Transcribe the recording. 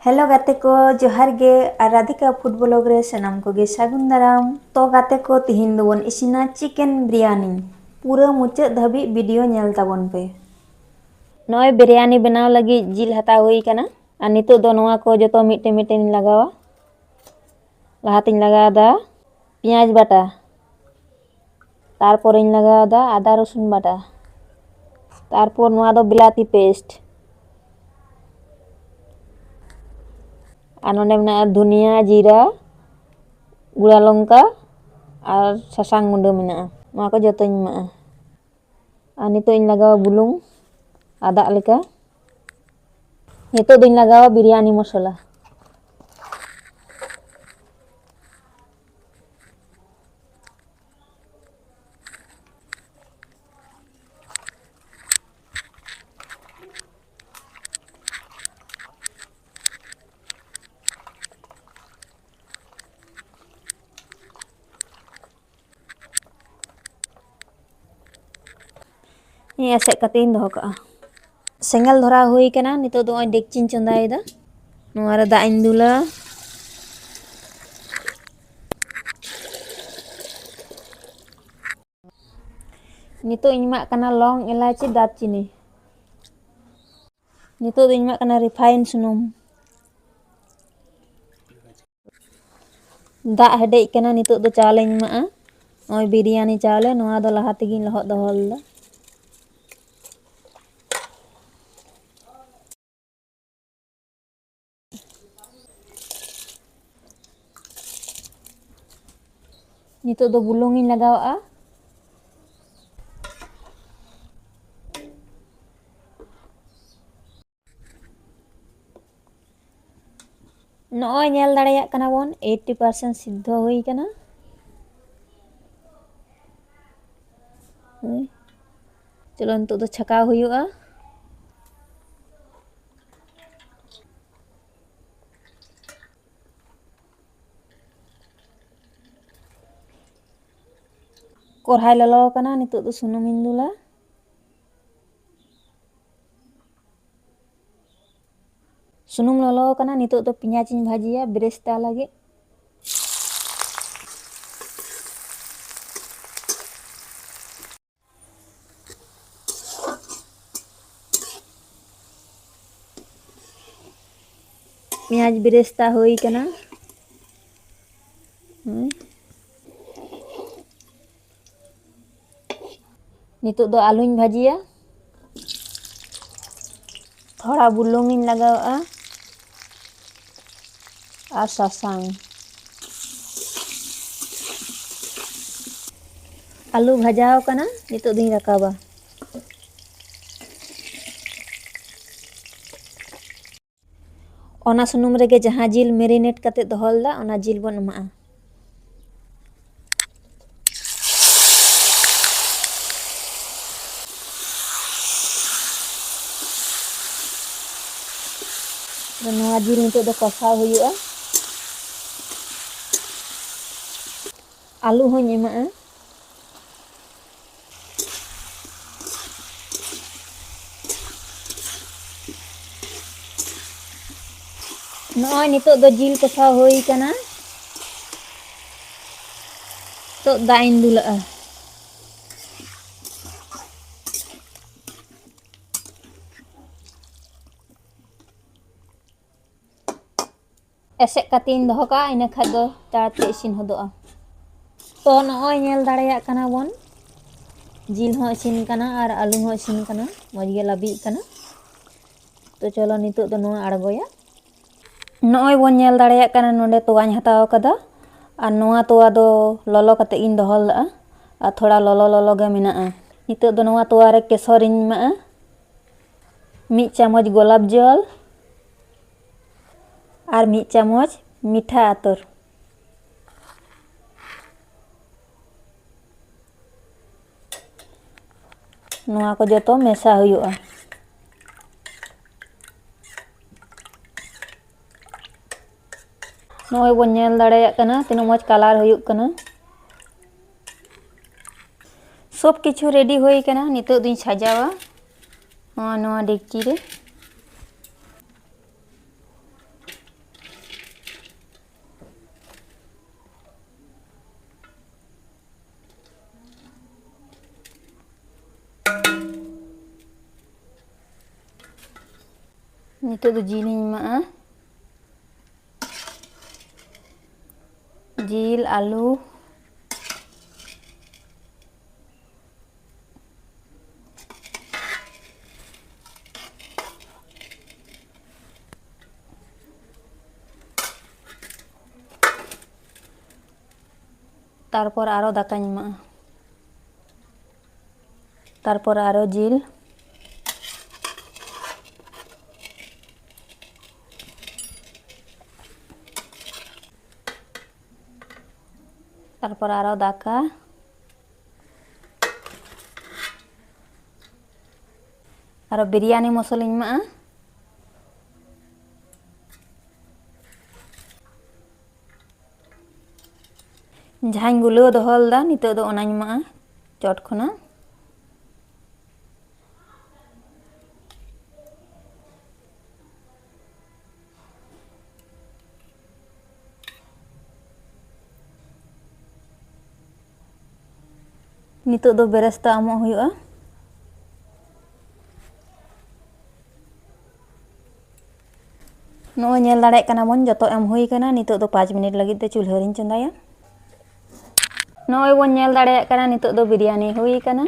Hello गाते को जोहार गे और राधिका फूड ब्लॉग रे सनाम को गे सागुन दाराम। तो गाते को तिहिन दोबन इसिना चिकेन बिरयानी पूरा मुचाद धाबी वीडियो नेल ताबन पे। नय बिरयानी बनाव लगी जिल हता हुई कना और नितो दो नोआ को जतो मिटे मिटे लगावा। लहातिन लगादा पियाज बाटा, तारपर लगादा आदा रसुन बाटा, तारपर नोआ दो बिलाती पेस्ट और नोंडे मेना धनिया जीरा गुड़ा लंका और सासांग मुंडा मेना नोआ को जतोñ एमाआ और नितोñ लगावा बुलुंग आदा लेका। नितो दोñ लगावा बिरयानी मसला। ये ऐसे कतेन दोहो का सेंगल धरा हुई कना। नितो दो डेक्चिन चंदाएदा नोआ रे दाग इन दुला। नितो इन मा कना लौंग इलायची दालचीनी। नितो दो इन मा कना रिफाइन सुनुम दाग हेडेज कना। नितो दो चावल इन मा ओय बिरयानी चावल नोआ दो लहा तेगी लहत दोहो लेदा। नितो दो बुलुंग इन लगावा। नोय नेल दाड़ेयाक कना बोन 80% सिद्ध हुई कना। चलो नितो दो छकाव हुयुआ। कोरहाय ललो कना। नितो दो सुनुम इन दुला। सुनुम ललो कना। नितो दो पियाज इन भाजिया बेरेस्ता लगे। पियाज बेरेस्ता हुई कना। नितो दो आलू इन भाजिया। थोड़ा बुलुंग इन लगावा और सासांग। आलू भाजाव कना। नितो दिन रकाबा। ओना सुनुम रेगे जहाँ जिल मेरिनेट कते दोहलदा ओना जिल बन एमाआ। नोआ जिल नितो दो कसाव हुयुआ। आलू होñ एमाआ। नोय नितो दो जिल कसाव हुई कना। तो दाग इन दुलाआ। एसेक कतीन दोहो का इना खा दो ताड़ाताड़ी इसिन होदोआ। तो नोय नेल दाड़ेयाक कना बोन जिल हो इसिन कना और आलू हो इसिन कना मज गे लाबी कना। तो चलो नितो दो नोआ आड़गोया। नोय बोन नेल दाड़ेयाक कना नोंडे तोवाñ हताव कदा और नोआ तोवा दो ललो कते इन दोहो लदा और थोड़ा ललो ललो गे मेनाआ। नितो दो नोआ तोवा रे केसर इन एमाआ। 1 चामच गोलाप जल और 1 चामच मीठा आतर। नोआ को जतो मेसा हुयुआ। नोय बोन नेल दाड़ेयाक कना तिना मज कलर हुयुग कना। सब किछु रेडी हुई कना। नितो दिन सजावा नोआ डेगची रे। Nito do jil iñ emaa. Jil, alu, तारपर आरो दाकाñ एमागा। तारपर आरो जिल, तारपर आरो दाका, आरो बिरयानी मसलाñ एमागा। जहां गुलाव दोहो लेदा नितो दो ओनाñ एमागा चट खना। नितो दो बेरेस्ता एमोग हुयुगा। नोय नेल दाड़ेयाग काना बन जतो एम हुई काना। नितो दो 5 मिनट लगिद ते चूल्हा रिñ चंदाया। नोय बन नेल दाड़ेयाग काना नितो दो बिरयानी हुई काना।